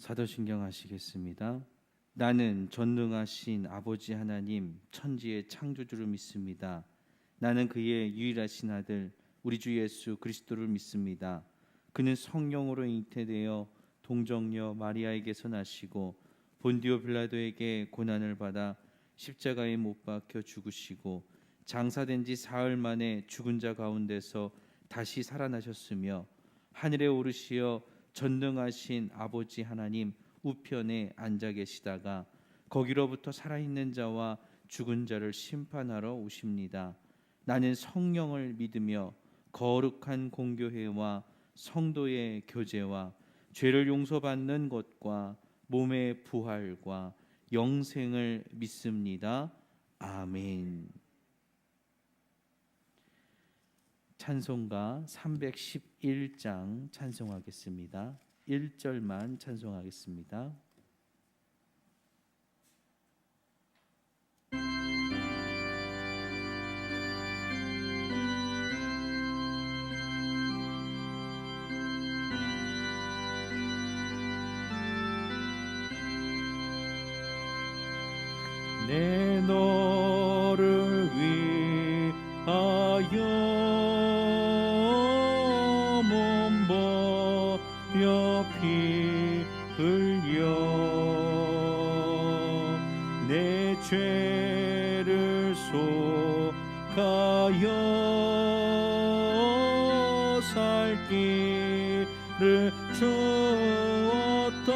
사도신경 하시겠습니다. 나는 전능하신 아버지 하나님 천지의 창조주를 믿습니다. 나는 그의 유일하신 아들 우리 주 예수 그리스도를 믿습니다. 그는 성령으로 잉태되어 동정녀 마리아에게서 나시고 본디오 빌라도에게 고난을 받아 십자가에 못 박혀 죽으시고 장사된 지 사흘 만에 죽은 자 가운데서 다시 살아나셨으며 하늘에 오르시어 전능하신 아버지 하나님 우편에 앉아 계시다가 거기로부터 살아있는 자와 죽은 자를 심판하러 오십니다. 나는 성령을 믿으며 거룩한 공교회와 성도의 교제와 죄를 용서받는 것과 몸의 부활과 영생을 믿습니다. 아멘. 찬송가 311장 찬송하겠습니다. 1절만 찬송하겠습니다. 내 너를 위하여 몸버려 피 흘려 내 죄를 속하여 살 길을 주었다.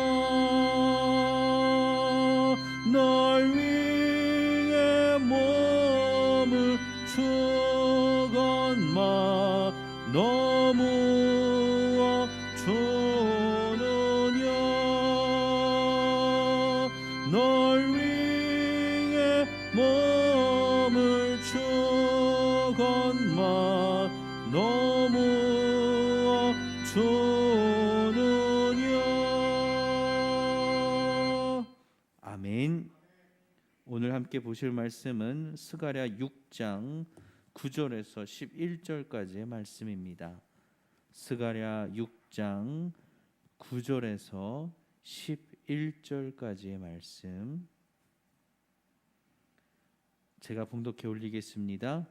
널 위해 몸을 주건마 너무어 주느냐. 널 위해 몸을 주건마 너무어 주느냐. 아멘. 오늘 함께 보실 말씀은 스가랴 6장 9절에서 11절까지의 말씀입니다. 스가랴 6장 9절에서 11절까지의 말씀 제가 봉독해 올리겠습니다.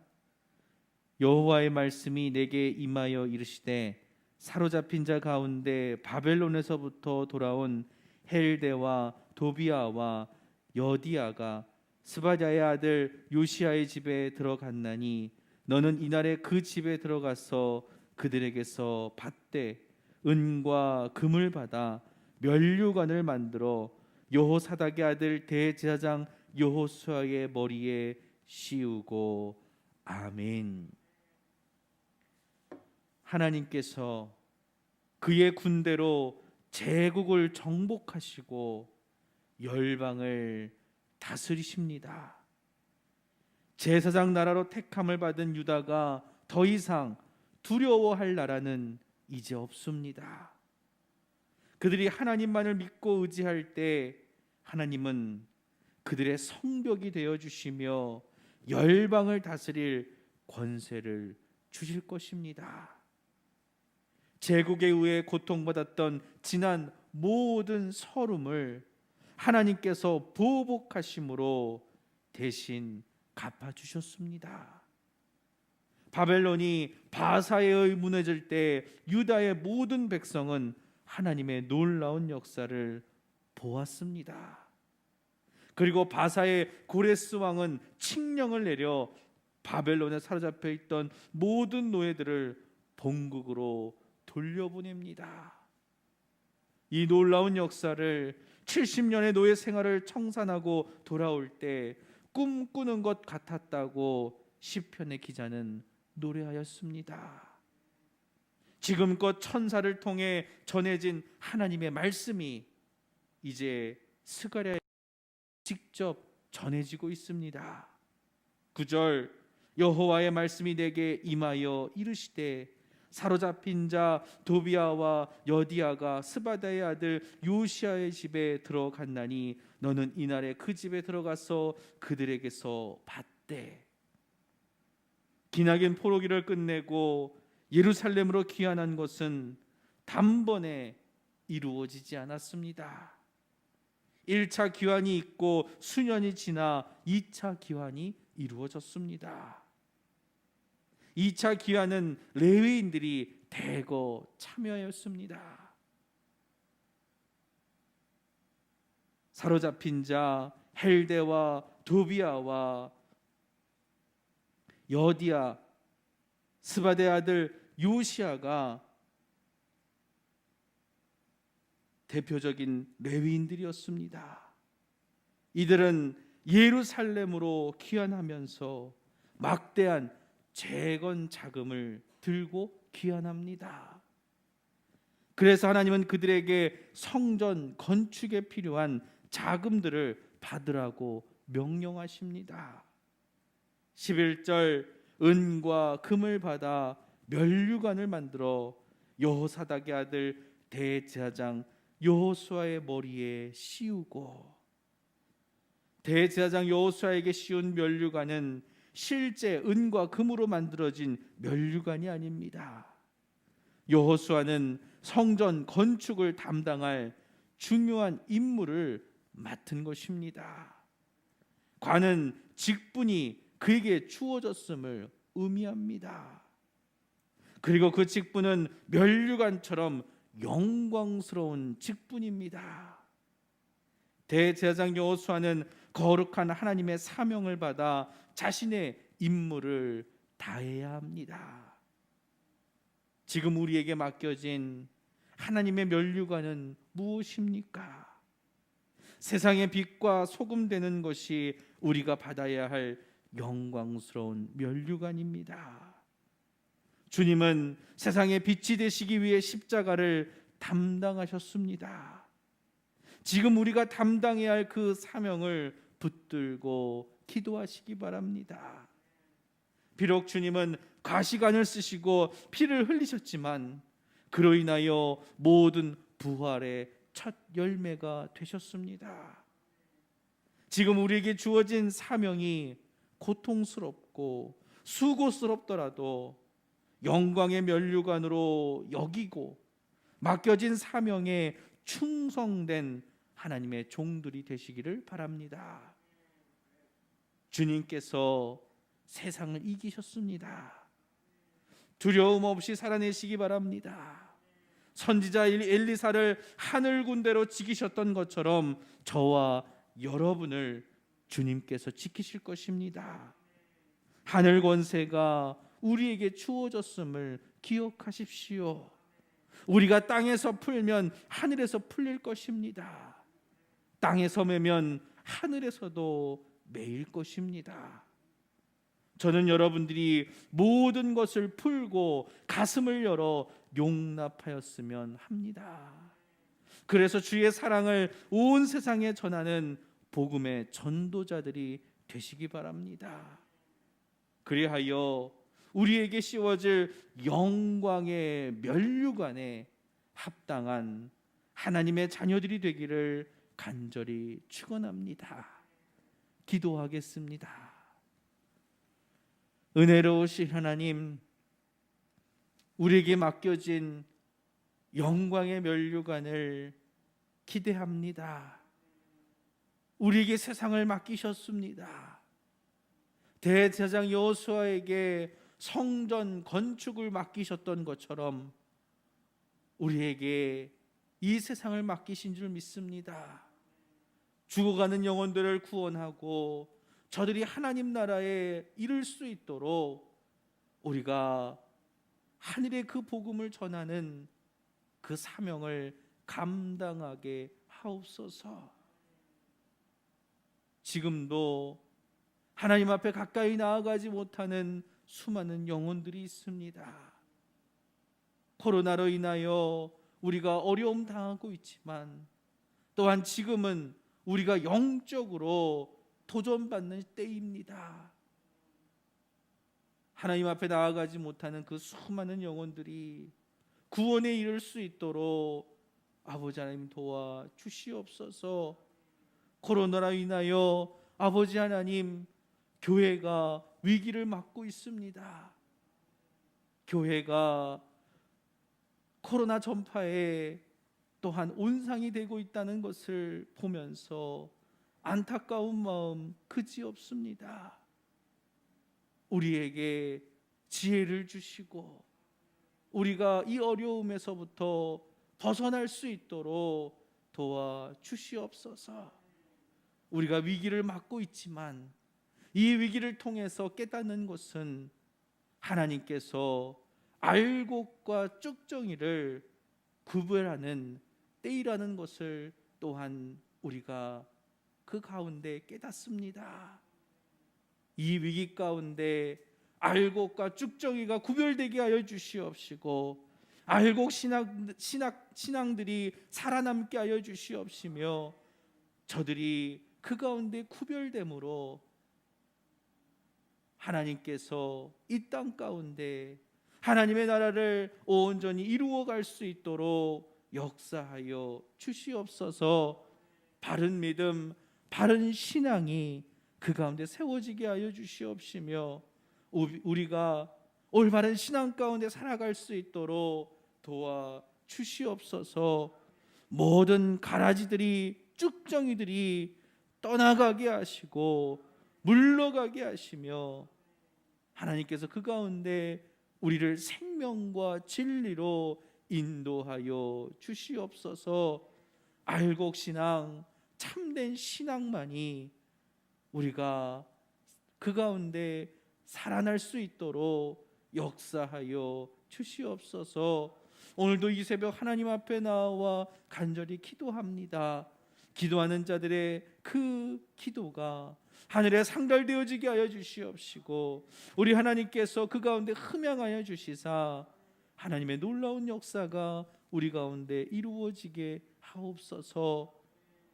여호와의 말씀이 내게 임하여 이르시되 사로잡힌 자 가운데 바벨론에서부터 돌아온 헬데와 도비아와 여디아가 스바랴의 아들 요시야의 집에 들어갔나니 너는 이날에 그 집에 들어가서 그들에게서 밭대 은과 금을 받아 면류관을 만들어 여호사닥의 아들 대제사장 여호수아의 머리에 씌우고. 아멘. 하나님께서 그의 군대로 제국을 정복하시고 열방을 다스리십니다. 제사장 나라로 택함을 받은 유다가 더 이상 두려워할 나라는 이제 없습니다. 그들이 하나님만을 믿고 의지할 때 하나님은 그들의 성벽이 되어 주시며 열방을 다스릴 권세를 주실 것입니다. 제국에 의해 고통받았던 지난 모든 서름을 하나님께서 보복하심으로 대신 갚아주셨습니다. 바벨론이 바사에 의해 무너질 때 유다의 모든 백성은 하나님의 놀라운 역사를 보았습니다. 그리고 바사의 고레스 왕은 칙령을 내려 바벨론에 사로잡혀 있던 모든 노예들을 본국으로 돌려보냅니다. 이 놀라운 역사를 70년의 노예 생활을 청산하고 돌아올 때 꿈꾸는 것 같았다고 시편의 기자는 노래하였습니다. 지금껏 천사를 통해 전해진 하나님의 말씀이 이제 스가랴에 직접 전해지고 있습니다. 9절 여호와의 말씀이 내게 임하여 이르시되 사로잡힌 자 도비아와 여디아가 스바다의 아들 요시야의 집에 들어갔나니 너는 이날에 그 집에 들어가서 그들에게서 받되. 기나긴 포로기를 끝내고 예루살렘으로 귀환한 것은 단번에 이루어지지 않았습니다. 1차 기환이 있고 수년이 지나 2차 기환이 이루어졌습니다. 2차 기환은 레위인들이 대거 참여하였습니다. 사로잡힌 자 헬데와 도비아와 여디아 스바데 아들 요시아가 대표적인 레위인들이었습니다. 이들은 예루살렘으로 귀환하면서 막대한 재건 자금을 들고 귀환합니다. 그래서 하나님은 그들에게 성전 건축에 필요한 자금들을 받으라고 명령하십니다. 11절 은과 금을 받아 면류관을 만들어 여호사닥의 아들 대제사장 여호수아의 머리에 씌우고, 대제사장 여호수아에게 씌운 면류관은 실제 은과 금으로 만들어진 면류관이 아닙니다. 여호수아는 성전 건축을 담당할 중요한 임무를 맡은 것입니다. 관은 직분이 그에게 주어졌음을 의미합니다. 그리고 그 직분은 면류관처럼 영광스러운 직분입니다. 대제사장 여호수아는 거룩한 하나님의 사명을 받아 자신의 임무를 다해야 합니다. 지금 우리에게 맡겨진 하나님의 면류관은 무엇입니까? 세상의 빛과 소금 되는 것이 우리가 받아야 할 영광스러운 면류관입니다. 주님은 세상의 빛이 되시기 위해 십자가를 담당하셨습니다. 지금 우리가 담당해야 할 그 사명을 붙들고 기도하시기 바랍니다. 비록 주님은 가시관을 쓰시고 피를 흘리셨지만 그로 인하여 모든 부활의 첫 열매가 되셨습니다. 지금 우리에게 주어진 사명이 고통스럽고 수고스럽더라도 영광의 면류관으로 여기고 맡겨진 사명에 충성된 하나님의 종들이 되시기를 바랍니다. 주님께서 세상을 이기셨습니다. 두려움 없이 살아내시기 바랍니다. 선지자 엘리사를 하늘 군대로 지키셨던 것처럼 저와 여러분을 주님께서 지키실 것입니다. 하늘 권세가 우리에게 주어졌음을 기억하십시오. 우리가 땅에서 풀면 하늘에서 풀릴 것입니다. 땅에서 매면 하늘에서도 매일 것입니다. 저는 여러분들이 모든 것을 풀고 가슴을 열어 용납하였으면 합니다. 그래서 주의 사랑을 온 세상에 전하는 복음의 전도자들이 되시기 바랍니다. 그리하여 우리에게 씌워질 영광의 면류관에 합당한 하나님의 자녀들이 되기를 간절히 축원합니다. 기도하겠습니다. 은혜로우신 하나님, 우리에게 맡겨진 영광의 면류관을 기대합니다. 우리에게 세상을 맡기셨습니다. 대제사장 여호수아에게 성전 건축을 맡기셨던 것처럼 우리에게 이 세상을 맡기신 줄 믿습니다. 죽어가는 영혼들을 구원하고 저들이 하나님 나라에 이를 수 있도록 우리가 하늘의 그 복음을 전하는 그 사명을 감당하게 하옵소서. 지금도 하나님 앞에 가까이 나아가지 못하는 수많은 영혼들이 있습니다. 코로나로 인하여 우리가 어려움 당하고 있지만 또한 지금은 우리가 영적으로 도전받는 때입니다. 하나님 앞에 나아가지 못하는 그 수많은 영혼들이 구원에 이를 수 있도록 아버지 하나님 도와 주시옵소서. 코로나로 인하여 아버지 하나님 교회가 위기를 맞고 있습니다. 교회가 코로나 전파에 또한 온상이 되고 있다는 것을 보면서 안타까운 마음 그지없습니다. 우리에게 지혜를 주시고 우리가 이 어려움에서부터 벗어날 수 있도록 도와주시옵소서. 우리가 위기를 맞고 있지만 이 위기를 통해서 깨닫는 것은 하나님께서 알곡과 쭉정이를 구별하는 때이라는 것을 또한 우리가 그 가운데 깨닫습니다. 이 위기 가운데 알곡과 쭉정이가 구별되게 하여 주시옵시고 알곡 신앙들이 살아남게 하여 주시옵시며 저들이 그 가운데 구별됨으로 하나님께서 이 땅 가운데 하나님의 나라를 온전히 이루어갈 수 있도록 역사하여 주시옵소서. 바른 믿음, 바른 신앙이 그 가운데 세워지게 하여 주시옵시며 우리가 올바른 신앙 가운데 살아갈 수 있도록 도와주시옵소서. 모든 가라지들이 쭉정이들이 떠나가게 하시고 물러가게 하시며 하나님께서 그 가운데 우리를 생명과 진리로 인도하여 주시옵소서. 알곡신앙, 참된 신앙만이 우리가 그 가운데 살아날 수 있도록 역사하여 주시옵소서. 오늘도 이 새벽 하나님 앞에 나와 간절히 기도합니다. 기도하는 자들의 그 기도가 하늘에 상달되어지게 하여 주시옵시고 우리 하나님께서 그 가운데 흠양하여 주시사 하나님의 놀라운 역사가 우리 가운데 이루어지게 하옵소서.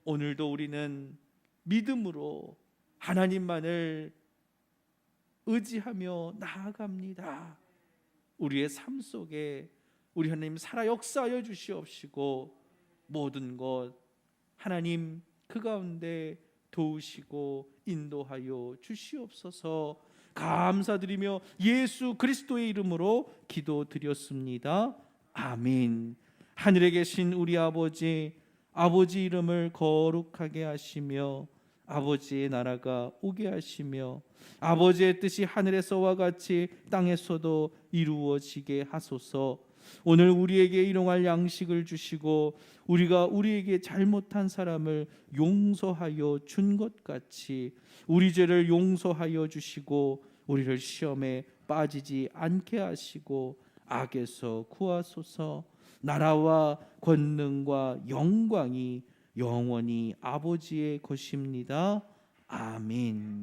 오늘도 우리는 믿음으로 하나님만을 의지하며 나아갑니다. 우리의 삶 속에 우리 하나님 살아 역사하여 주시옵시고 모든 것 하나님 그 가운데 도우시고 인도하여 주시옵소서. 감사드리며 예수 그리스도의 이름으로 기도드렸습니다. 아멘. 하늘에 계신 우리 아버지 이름을 거룩하게 하시며 아버지의 나라가 오게 하시며 아버지의 뜻이 하늘에서와 같이 땅에서도 이루어지게 하소서. 오늘 우리에게 일용할 양식을 주시고 우리가 우리에게 잘못한 사람을 용서하여 준 것 같이 우리 죄를 용서하여 주시고 우리를 시험에 빠지지 않게 하시고 악에서 구하소서. 나라와 권능과 영광이 영원히 아버지의 것입니다. 아멘.